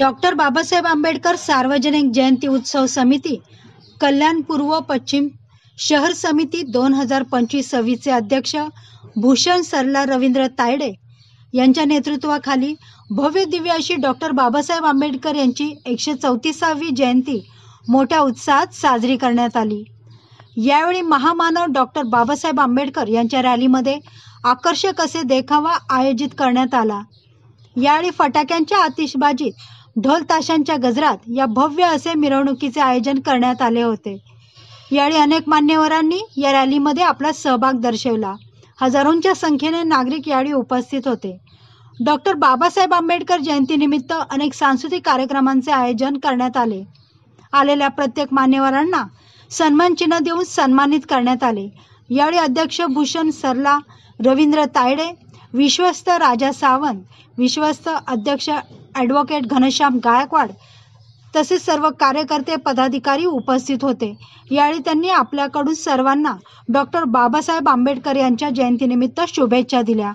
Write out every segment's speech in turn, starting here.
Doctor Babasaheb Ambedkar सार्वजनिक जयंती उत्सव समिती कल्याण पूर्व पश्चिम शहर समिती 2025-26 चे अध्यक्ष भूषण सरला रवींद्र तायडे यांच्या नेतृत्वाखाली भव्य दिव्य अशी डॉक्टर बाबासाहेब आंबेडकर यांची 134वी जयंती मोठ्या उत्साहात साजरी करण्यात आली। यावेळी महामानव डॉक्टर बाबासाहेब आंबेडकर यांच्या रॅलीमध्ये आकर्षक असे देखावा आयोजित करण्यात आला। यावेळी फटाक्यांच्या आतिषबाजीत ढोल ताशांच्या गजरात या भव्य असे मिरवणुकीचे आयोजन करण्यात आले होते। यावेळी अनेक मान्यवरांनी या रॅलीमध्ये आपला सहभाग दर्शवला। हजारोंच्या संख्येने नागरिक यावेळी उपस्थित होते। डॉक्टर बाबासाहेब आंबेडकर जयंतीनिमित्त अनेक सांस्कृतिक कार्यक्रमांचे आयोजन करण्यात आले। आलेल्या प्रत्येक मान्यवरांना सन्मान चिन्ह देऊन सन्मानित करण्यात आले। यावेळी अध्यक्ष भूषण सरला रवींद्र तायडे, विश्वस्त राजा सावंत, विश्वस्त अध्यक्ष ॲडव्होकेट घनश्याम गायकवाड तसेच सर्व कार्यकर्ते पदाधिकारी उपस्थित होते। यावेळी त्यांनी आपल्याकडून सर्वांना डॉक्टर बाबासाहेब आंबेडकर यांच्या जयंतीनिमित्त शुभेच्छा दिल्या।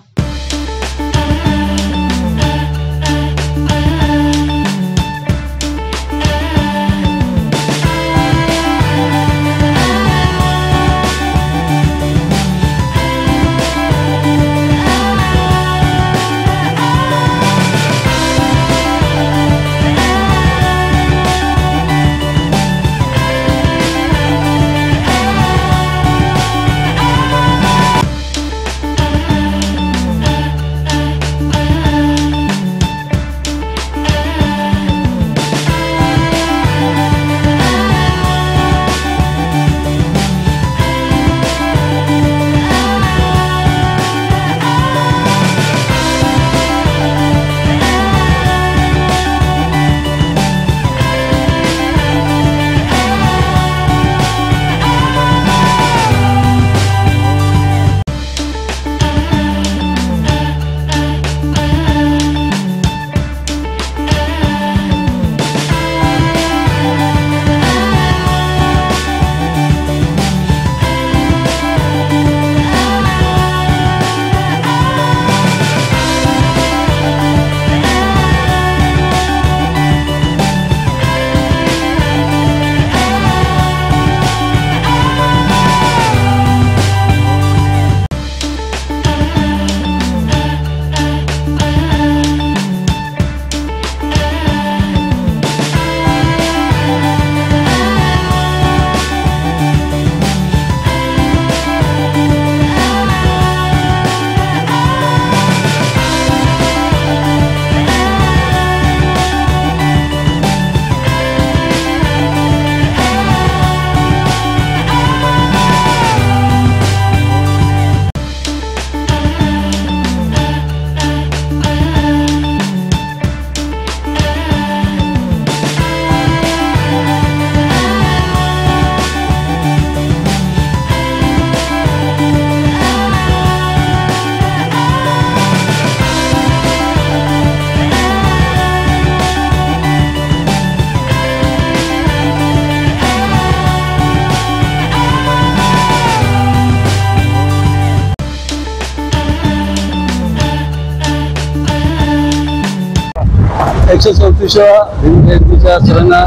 एकशे 34व्या भीम जयंतीच्या सर्वांना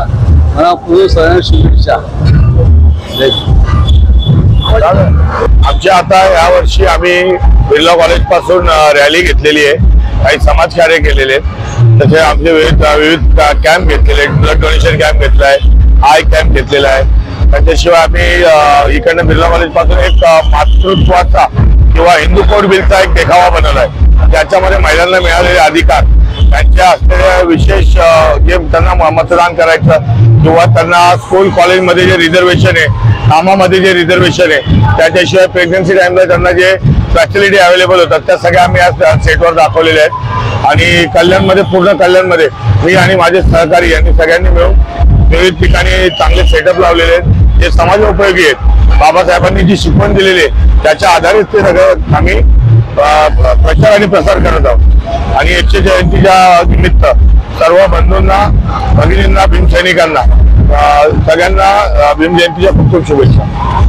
मनपूर्वक सगळ्यांना शुभेच्छा। आमच्या आता यावर्षी आम्ही बिर्ला कॉलेज पासून रॅली घेतलेली आहे, काही समाजकार्य केलेले आहेत, तसे आमचे विविध कॅम्प घेतलेले, ब्लड डोनेशन कॅम्प घेतला आहे, आय कॅम्प घेतलेला आहे। त्याच्याशिवाय आम्ही इकडनं बिर्ला कॉलेज पासून एक मातृत्वाचा किंवा हिंदू कोड बिलचा एक देखावा बनवला आहे, ज्याच्यामध्ये महिलांना मिळालेले अधिकार, त्यांच्या असलेल्या विशेष जे त्यांना मतदान करायचं किंवा त्यांना स्कूल कॉलेजमध्ये जे रिझर्वेशन आहे, कामामध्ये जे रिझर्वेशन आहे, त्याच्याशिवाय प्रेग्नन्सी टाइमला त्यांना जे फॅसिलिटी अवेलेबल होतात त्या सगळ्या आम्ही या सेटवर दाखवलेल्या आहेत। आणि कल्याणमध्ये, पूर्ण कल्याणमध्ये मी आणि माझे सहकारी यांनी सगळ्यांनी मिळून विविध ठिकाणी चांगले सेटअप लावलेले आहेत, जे समाजोपयोगी आहेत। बाबासाहेबांनी जी शिकवण दिलेली आहे त्याच्या आधारित ते सगळं आम्ही प्रचार आणि प्रसार करत आहोत। आणि 100 जयंतीच्या निमित्त सर्व बंधूंना, भगिनींना, भीमसैनिकांना सगळ्यांना भीम जयंतीच्या खूप खूप शुभेच्छा।